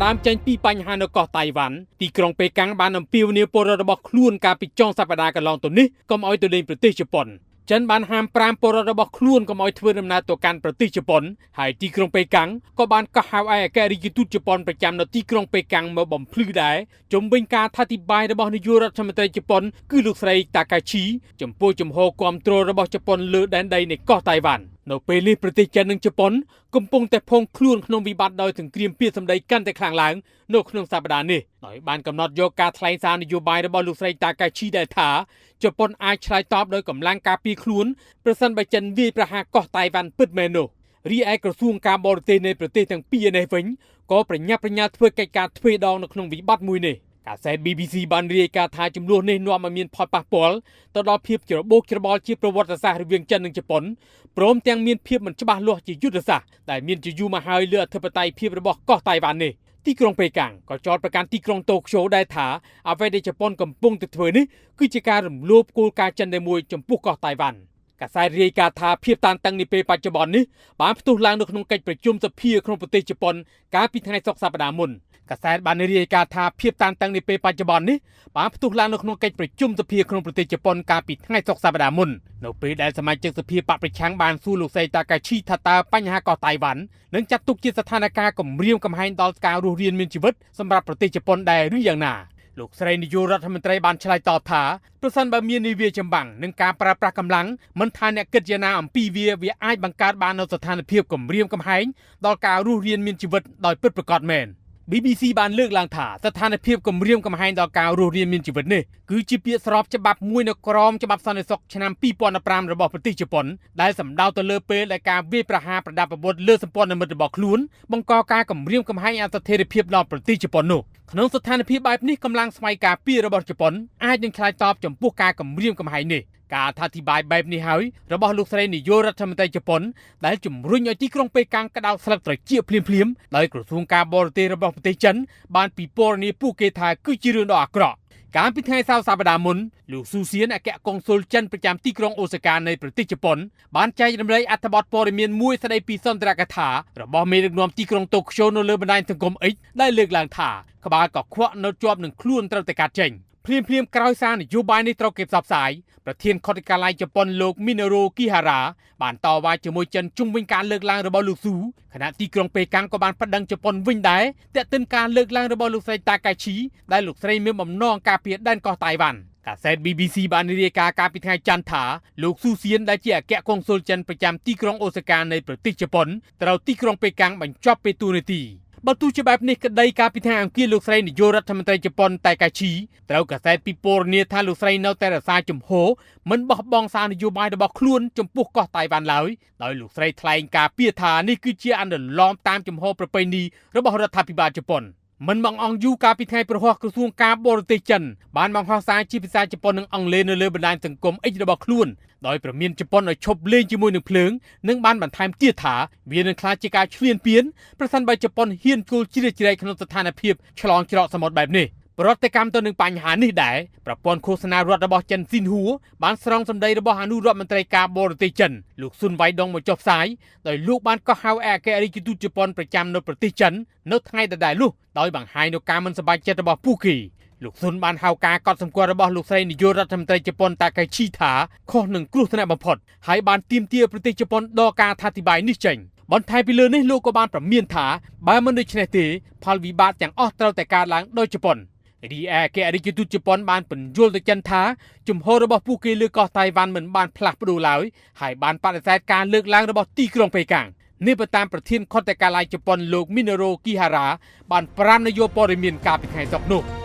ដើមចេញពីបញ្ហានៅកោះតៃវ៉ាន់ទីក្រុងប៉េកាំងបានអំពាវនាវពលរដ្ឋរបស់ខ្លួនកាលពីចុងសប្តាហ៍កន្លងទៅនេះកុំឲ្យទៅលេងប្រទេសជប៉ុនចិនបានហាម5ពលរដ្ឋរបស់ខ្លួនកុំឲ្យធ្វើដំណើរទៅកាន់ប្រទេសជប៉ុនហើយទីក្រុងប៉េកាំងក៏បានកោះហៅឲ្យអគ្គរដ្ឋទូតជប៉ុនប្រចាំនៅទីក្រុងប៉េកាំងមកបំភ្លឺដែរជំវិញការថាតិបាយរបស់នាយករដ្ឋមន្ត្រីជប៉ុនគឺលោកស្រីតាកាឈីចំពោះជំហរគាំទ្ររបស់ជប៉ុនលើដែនដីនៃកោះតៃវ៉ាន់នៅពេលនេះប្រទេសចិននិងជប៉ុនកំពុងតែភ័ង្គខ្លួនក្នុងវិបត្តិដោយសង្គ្រាមពាក្យសម្ដីកាន់តែខ្លាំងឡើងនៅក្នុងសប្តាហ៍នេះដោយបានកំណត់យកការថ្លែងសារនយោបាយរបស់លោកស្រីតាកាឈីដែលថាជប៉ុនអាចឆ្លើយតបដោយកម្លាំងការពារខ្លួនប្រសិនបើចិនវាយប្រហារកោះតៃវ៉ាន់ពិតមែននោះរីឯក្រសួងការបរទេសនៃប្រទេសទាំងពីរនេះវិញក៏ប្រញាប់ប្រញាល់ធ្វើកិច្ចការទ្វេដងនៅក្នុងវិបត្តិមួយនេះកាសែត BBC បានរាយការណ៍ថាចំនួននេះនាំឲ្យមានផលប៉ះពាល់ទៅដល់ភាពច្របូកច្របល់ជាប្រវត្តិសាស្ត្ររវាងចិននិងជប៉ុនព្រមទាំងមានភាពមិនច្បាស់លាស់ជាយុទ្ធសាស្ត្រដែលមានជាយូរមកហើយលើអធិបតេយ្យភាពរបស់កោះតៃវ៉ាន់នេះទីក្រុងប៉េកាំងក៏ចោទប្រកាន់ទីក្រុងតូក្យូដែរថាអ្វីដែលជប៉ុនកំពុងតែធ្វើនេះគឺជាការរំលោភគោលការណ៍ចិនតែមួយចំពោះកោះតៃវ៉ាន់កាសែតរាយការណ៍ថាភាពតានតឹងនាពេលបច្ចុប្បន្ននេះបានផ្ទុះឡើងនៅក្នុងកិច្ចប្រជុំសភាក្នុងប្រទេសជប៉ុនកាលពីថ្ងៃសុក្រសប្តាហ៍មុនកាសែតបានរាយការណ៍ថាភាពតានតឹងនាពេលបច្ចុប្បន្ននេះបានផ្ទុះឡើងនៅក្នុងកិច្ចប្រជុំសភាក្នុងប្រទេសជប៉ុនកាលពីថ្ងៃសុក្រសប្តាហ៍មុននៅពេលដែលសមាជិកសភាបកប្រឆាំងបានសួរលោកស្រីតាកាឈីថាតើបញ្ហាកោះតៃវ៉ាន់នឹងចាត់ទុកជាស្ថានភាពគំរាមកំហែងដល់ការរស់រានមានជីវិតសម្រាប់ប្រទេសជប៉ុនដែរឬយ៉ាងណាលោកស្រីនាយករដ្ឋមន្ត្រីបានឆ្លើយតបថាប្រសិនបើមាននាវាចម្បាំងនិងការប្រើប្រាស់កម្លាំងមិនថាអ្នកគិតយ៉ាងណាអំពីវាអាចបង្កើតបាននូវស្ថានភាពគំរាមកំហែងដល់ការរស់រានមានជីវិតដោយពិតប្រាកដមែនBBC បានលើកឡើងថាស្ថានភាពគំរាមកំហែងដល់ការរស់រានមានជីវិតនេះគឺជាពាក្យស្របច្បាប់មួយនៅក្រមច្បាប់សន្តិសុខឆ្នាំ2015របស់ប្រទេសជប៉ុនដែលសម្ដៅទៅលើពេលដែលការវាយប្រហារប្រដាប់អាវុធលើសម្ព័ន្ធមិត្តរបស់ខ្លួនបង្កការគំរាមកំហែងអស្ថិរភាពដល់ប្រទេសជប៉ុននោះក្នុងស្ថានភាពបែបនេះកម្លាំងស្វ័យការពាររបស់ជប៉ុនអាចនឹងឆ្លើយតបចំពោះការគំរាមកំហែងនេះការអធិប្បាយបែបនេះហើយរបស់លោកស្រីនាយករដ្ឋមន្ត្រីជប៉ុនដែលជំរុញឲ្យទីក្រុងប៉េកាំងក្តៅស្លឹកត្រចៀកភ្លាមៗដោយក្រសួងការបរទេសរបស់ប្រទេសចិនបានពិពណ៌នាពួកគេថាគឺជារឿងដ៏អាក្រក់កាលពីថ្ងៃសៅរ៍សប្តាហ៍មុនលោកស៊ូសៀនអគ្គកុងស៊ុលចិនប្រចាំទីក្រុងអូសាកានៃប្រទេសជប៉ុនបានចែករំលែកអត្ថបទព័ត៌មានមួយស្ដីពីសន្ទរកថារបស់មេដឹកនាំទីក្រុងតូក្យូនៅលើបណ្ដាញសង្គម X ដែលលើកឡើងថាក្បាលកខ្វក់នៅជាប់នឹងខ្លួនត្រូវតែកាត់ចេញភ្លាមក្រោយសារនយោបាយនេះត្រូវគេផ្សព្វផ្សាយប្រធានខុទ្ទកាល័យជប៉ុនលោក Minoru Kihara បានតវ៉ាជាមួយចិនជុំវិញការលើកឡើងរបស់លោកស៊ូខណៈទីក្រុងប៉េកាំងក៏បានប្តឹងជប៉ុនវិញដែរទាក់ទិនការលើកឡើងរបស់លោកស្រីតាកាឈីដែលលោកស្រីមានបំណងការពារដែនកោះតៃវ៉ាន់កាសែត BBC បានរាយការណ៍កាលពីថ្ងៃច័ន្ទថាលោកស៊ូសៀនដែលជាអគ្គកុងស៊ុលចិនប្រចាំទីក្រុងអូសាកានៃប្រទេសជប៉ុនត្រូវទីក្រុងប៉េកាំងបញ្ចប់ពេលតួនាទីបើទោះជាបែបនេះក្តីកាលពីថ្ងៃអង្គារលោកស្រីនាយករដ្ឋមន្ត្រីជប៉ុនតាកាឈីត្រូវកាសែតពិពណ៌នាថាលោកស្រីនៅតែរក្សាជំហរមិនបោះបង់សារនយោបាយរបស់ខ្លួនចំពោះកោះតៃវ៉ាន់ឡើយដោយលោកស្រីថ្លែងការពារថានេះគឺជាអនុលោមតាមជំហរប្រពៃណីរបស់រដ្ឋាភិបាលជប៉ុនមិនបងអង្គយូរកាលពីថ្ងៃប្រហ័សក្រសួងការបរទេសចិនបានបង្ហោះសារជាភាសាជប៉ុននិងអង់គ្លេសនៅលើបណ្ដាញសង្គម X របស់ខ្លួនដោយប្រមានជប៉ុនឲ្យឈប់លេងជាមួយនឹងភ្លើងនិងបានបន្ថែមទៀតថាវានឹងក្លាយជាការឈ្លានពានប្រសិនបើជប៉ុនហ៊ានគោលជ្រៀតជ្រែកក្នុងស្ថានភាពឆ្លងច្រកសមុទ្របែបនេះប្រតិកម្មទៅនឹងបញ្ហានេះដែរប្រព័ន្ធឃោសនារដ្ឋរបស់ចិនស៊ីនហួរបានស្រង់សម្ដីរបស់អនុរដ្ឋមន្ត្រីការបរទេសចិនលោកស៊ុនវ៉ៃដុងមកចុះផ្សាយដោយលោកបានកោះហៅអគ្គរដ្ឋទូតជប៉ុនប្រចាំនៅប្រទេសចិននៅថ្ងៃដដែលនោះដោយបង្ហាញនូវការមិនសប្បាយចិត្តរបស់ពួកគេលោកស៊ុនបានហៅការកត់សម្គាល់របស់លោកស្រីនាយករដ្ឋមន្ត្រីជប៉ុនតាកាឈីថាខុសនឹងគ្រោះថ្នាក់បំផុតហើយបានទាមទារប្រទេសជប៉ុនដកការអធិប្បាយនេះចេញបន្ថែមពីលើនេះលោកក៏បានប្រមានថាបើមិនដូច្នេះទេផលវិបាកទាំងអស់ត្រូវតែកើតឡើងដោយជប៉ុនរីឯអគ្គរដ្ឋទូតជប៉ុនបានពន្យល់ទៅចិនថាជំហររបស់ពួកគេលើកោះតៃវ៉ាន់មិនបានផ្លាស់ប្ដូរឡើយហើយបានបដិសេធការលើកឡើងរបស់ទីក្រុងប៉េកាំងនេះបើតាមប្រធានខុទ្ទកាល័យជប៉ុនលោក Minoru Kihara បានប្រាំនយោបាយព័ត៌មានកាលពីថ្ងៃសុក្រនោះ